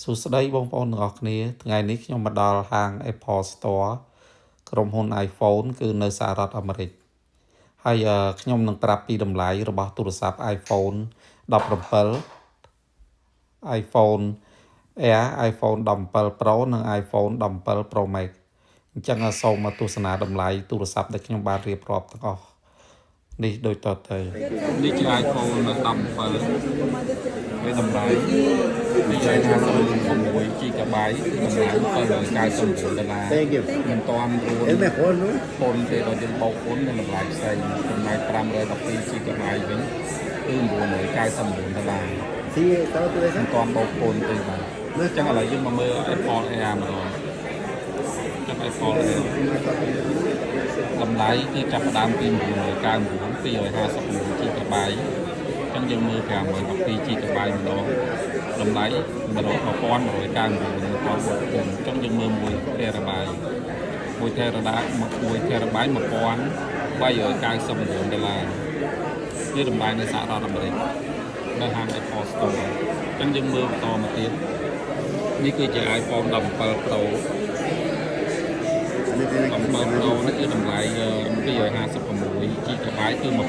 សួស្តីបងប្អូនទាំងអស់គ្នាថ្ងៃនេះខ្ញុំមកដល់ហាង Apple Store ក្រុមហ៊ុន iPhone គឺនៅសហរដ្ឋអាមេរិកហើយខ្ញុំនឹងប្រាប់ពីតម្លៃរបស់ទូរស័ព្ទ iPhone 17 iPhone Air iPhone 17 Pro និង iPhone 17 Pro Max អញ្ចឹងសូមមកទស្សនាតម្លៃទូរស័ព្ទដែលខ្ញុំបានរៀបរាប់ទាំងអស់នេះដូចតទៅនេះជា iPhone 17 វាតម្លៃ256 GB តម្លៃ$799 Thank you. មិនតាន់រួច Es mejor, ¿no? ប៉ុនទេដល់យើងបោកប៉ុននៅតម្លៃផ្សេងតម្លៃ512 GB វិញគឺ$999 Sí, estaba tú មិន esa. តាន់បោកប៉ុនទេបាទអញ្ចឹងឥឡូវយើងមកមើល Apple Air ម្ដងចាំ Apple Air តម្លៃគឺចាប់ផ្ដើមពី$999 256 GB អញ្ចឹងយើងមើល512 GB ម្ដងតម្លៃ$1199 អញ្ចឹងយើងមើល1 TB 1 TB $1,399 វាតម្លៃនៅសហរដ្ឋអាមេរិកនៅហាង Apple Store អញ្ចឹងយើងមើលបន្តមកទៀតនេះគឺជា iPhone 17 Pro 17 Pro នេះគឺតម្លៃ256 GB គឺ$1,900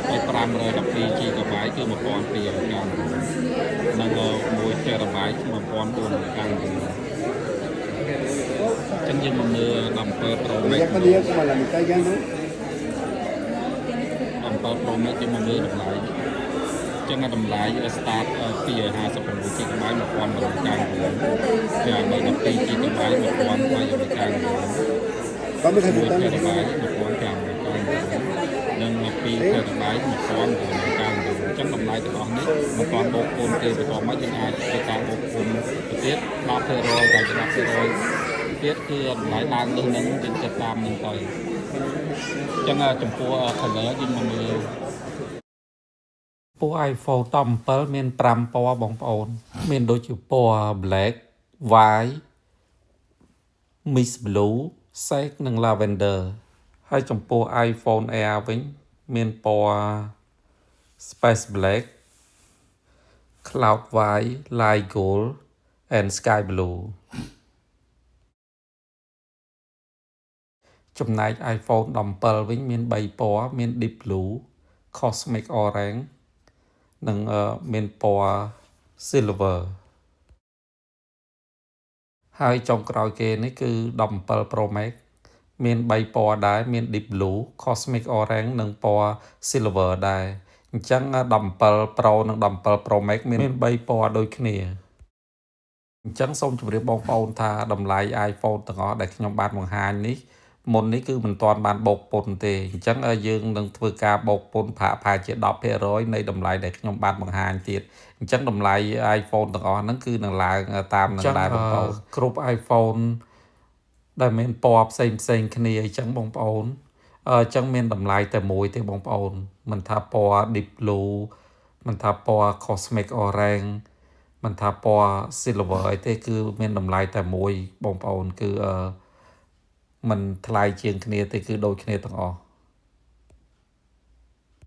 ហើយ512 GB គឺ$1,299 និង1 TB $1,499 ចឹងយើងមកមើល17 Pro Max Ya cuando llega como a la mitad ya, ¿no? 17 Pro Max យើងមកមើលតម្លៃចឹងតម្លៃ start 256 GB $1,999 ហើយ12 GB $1,399 Vamos a 1 juntar. TB $1,599 និង2 TB $1,999 ចឹងតម្លៃទាំងអស់នេះមិនទាន់បូកពន្ធទេបន្តមកយើងអាចធ្វើការបូកពន្ធទៅទៀត 10% តែ10% ទៀតគឺតម្លៃឡើងលើនឹងយើងគិតតាមនឹងទៅអញ្ចឹងចំពោះ color យើងមកមើលពួក iPhone 17មាន5ពណ៌បងប្អូនមានដូចជាពណ៌ black white mix blue sage និង lavender ហើយចំពោះ iPhone Air វិញមានពណ៌ space black cloud white light gold and sky blue ចំណែក iPhone 17 វិញមាន3ពណ៌មាន deep blue cosmic orange និងមានពណ៌ silver ហើយចុងក្រោយគេនេះគឺ17 Pro Max មាន3ពណ៌ដែរមាន deep blue cosmic orange និងពណ៌ silver ដែរអញ្ចឹង17 Pro និង17 Pro Max មាន3ពណ៌ដូចគ្នាអញ្ចឹងសូមជម្រាបបងប្អូនថាតម្លៃ iPhone ទាំងអស់ដែលខ្ញុំបានបង្ហាញនេះមុននេះគឺមិនទាន់បានបូកពន្ធទេអញ្ចឹងយើងនឹងធ្វើការបូកពន្ធប្រហែលជា 10% នៃតម្លៃដែលខ្ញុំបានបង្ហាញទៀតអញ្ចឹងតម្លៃ iPhone ទាំងអស់ហ្នឹងគឺនឹងឡើងតាមនឹងដែរបងប្អូនគ្រប់ iPhone ដែលមានពណ៌ផ្សេងគ្នាអញ្ចឹងបងប្អូនអញ្ចឹងមានតម្លៃតែមួយទេបងប្អូនមិនថាពណ៌ deep blue មិនថាពណ៌ cosmic orange មិនថាពណ៌ silver អីទេគឺមានតម្លៃតែមួយបងប្អូនគឺមិនថ្លៃជាងគ្នាទេគឺដូចគ្នាទាំងអស់